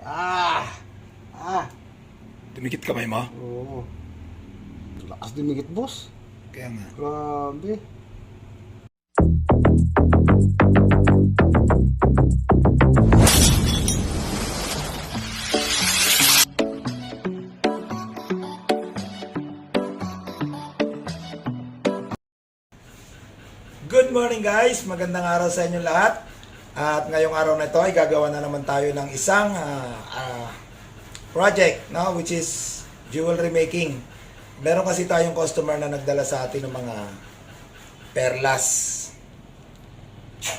Ah! Ah! Dumikit kamay mo? Oo. Lakas dumikit, boss. Kaya nga. Grabe. Good morning guys! Magandang araw sa inyo lahat. At ngayong araw na ito ay gagawa na naman tayo ng isang project, no? Which is jewelry making. Meron kasi tayong customer na nagdala sa atin ng mga perlas.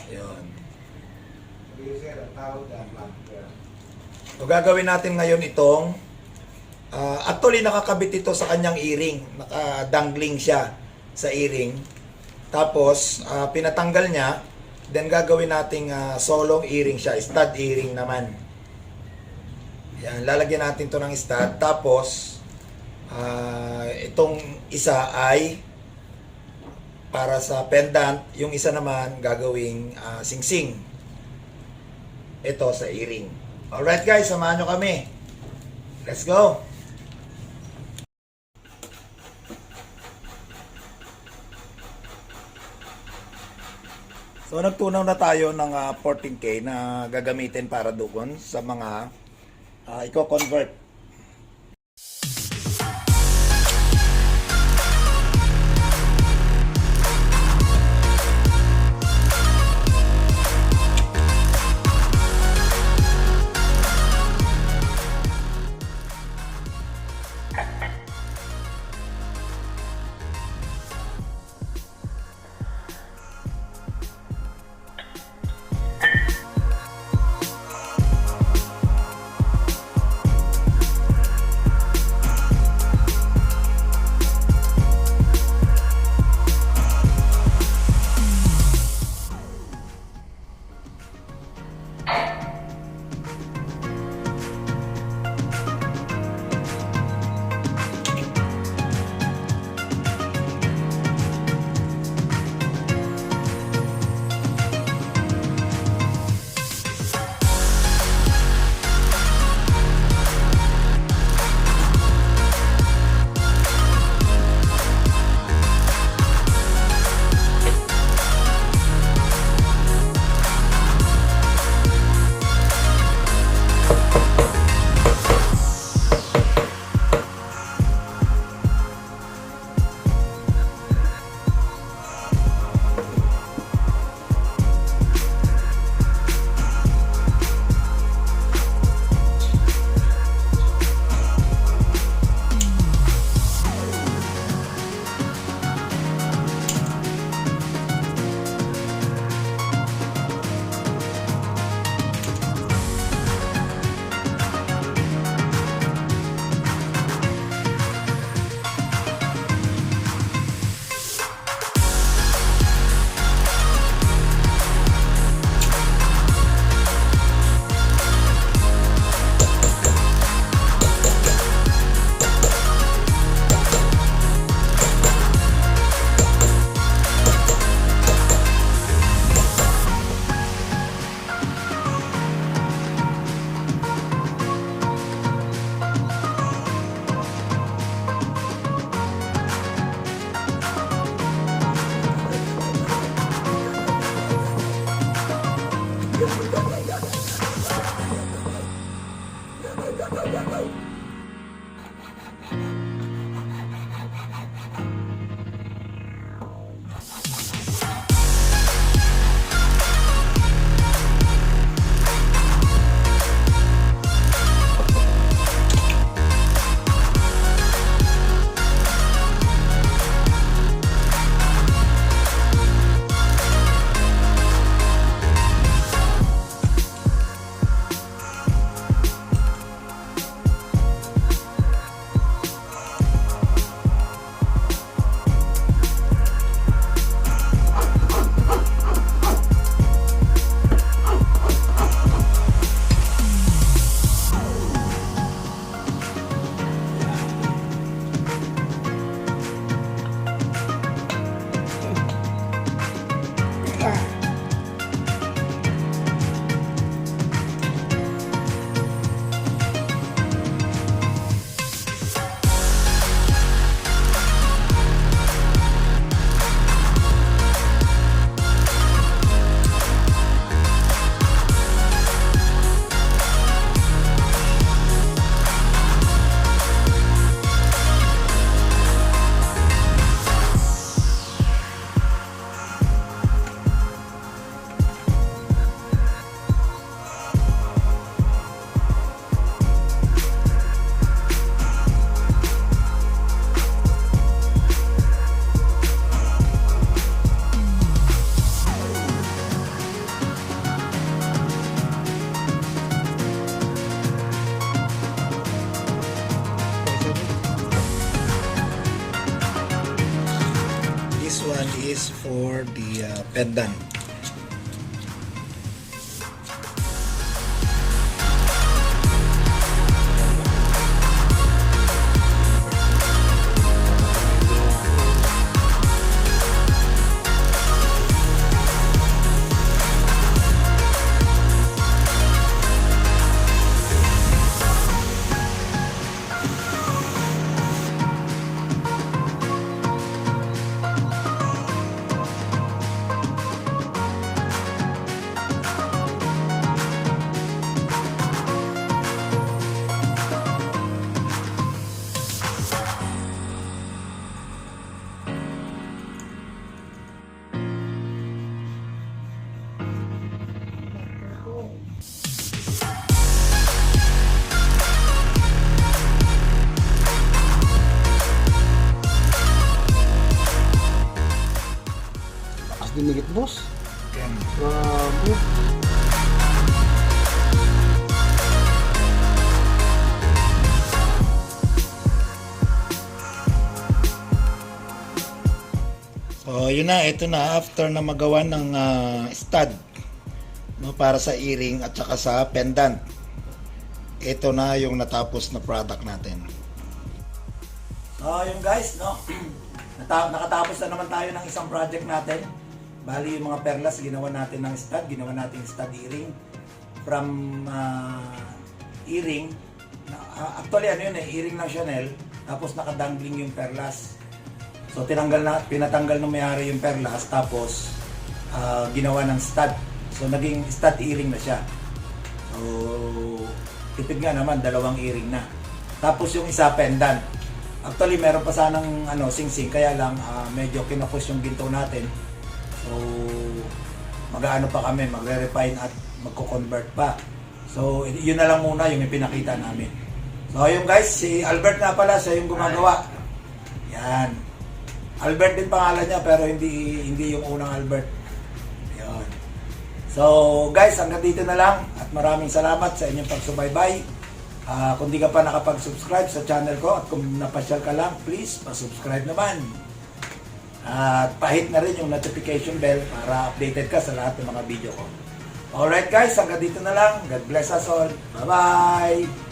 Yun. So gagawin natin ngayon itong actually nakakabit ito sa kanyang earring. Nakadangling siya sa earring. Tapos, pinatanggal niya, then gagawin nating solong earring siya, stud earring naman. Yan, lalagyan natin to ng stud. Tapos, itong isa ay para sa pendant, yung isa naman gagawing singsing. Ito sa earring. Alright guys, samahan nyo kami. Let's go! So nagtunaw na tayo ng 14K na gagamitin para doon sa mga i-convert. for the pendant. Lakas dumikit, boss. Yan. Grabe. So, yun na, ito na after na magawa ng stud, no, para sa earring at saka sa pendant. Ito na yung natapos na product natin. So, yun guys, no. Nakatapos na naman tayo ng isang project natin. Bali, yung mga perlas, ginawa natin ng stud, ginawa natin stud earring from earring. Actually, ano yun earring ng Chanel, tapos nakadangling yung perlas. So pinatanggal ng may-ari yung perlas, tapos ginawa ng stud. So naging stud earring na siya. So tipid nga naman, dalawang earring na. Tapos yung isa pendant. Actually meron pa sanang sing-sing, kaya lang medyo kinapos yung ginto natin. So mag-aano pa kami, magre-refine at magko-convert pa. So yun na lang muna yung ipinakita namin. So yung guys, si Albert na pala, siya yung gumagawa. Yan. Albert din pangalan niya, pero hindi yung unang Albert. Ayun. So guys, hanggang dito na lang at maraming salamat sa inyong pagsubaybay. Kung di ka pa nakapag-subscribe sa channel ko at kung napasyal ka lang, please pa-subscribe naman. At pahit na rin yung notification bell para updated ka sa lahat ng mga video ko. Alright guys, hanggang dito na lang. God bless us all. Bye-bye!